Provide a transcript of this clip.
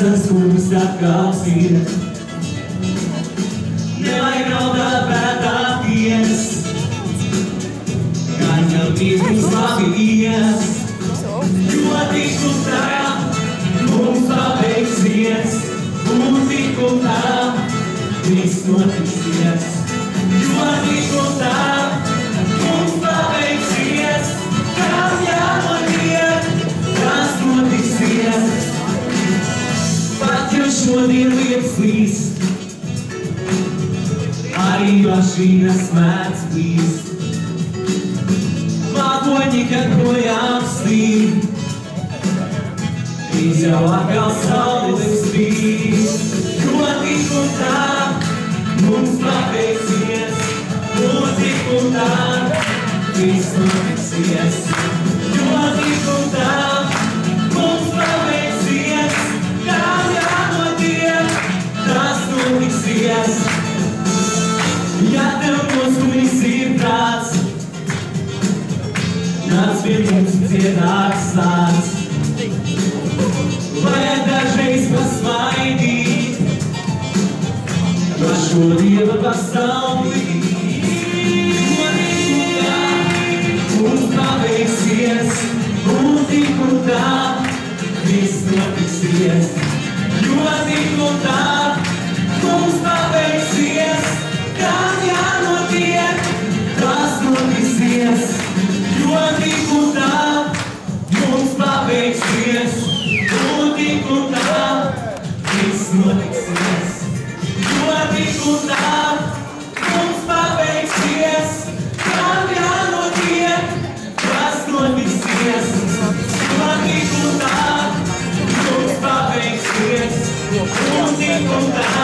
tas kungs atkal sirds. Nevajag raudāt pētāties, kā jau viss mums labi ies. Jo tik un tā mums paveiksies, un tik un tā viss notiksies. Jo tik un tā mums paveiksies, kam jānotiek, tas notiksies. Pat jau šodien lietas līst, arī mašīnas mēdz plīst. Mākoņi, kad projām slīd, drīz jau atkal saule spīd. Jo tik un tā mums paveiksies, un tik un tā viss notiksies. Jo tik un tā mums paveiksies, kam jānotiek, tas notiksies. Ja tev noskumis ir prāts, nāc pie mums dziedāks sāc. Vajag dažreiz pasmaidīt, par šo Dieva pasauli. Jo tik un tā mums paveiksies, un tik un tā viss notiksies. Jo tik un tā mums paveiksies, kam jānotiek, tas notiksies. Jo tik un tā mums paveiksies, un tik un tā viss notiksies. Jo tik un tā mums paveiksies, kam jānotiek, tas notiksies. Jo tik un tā mums paveiksies, un tik un tā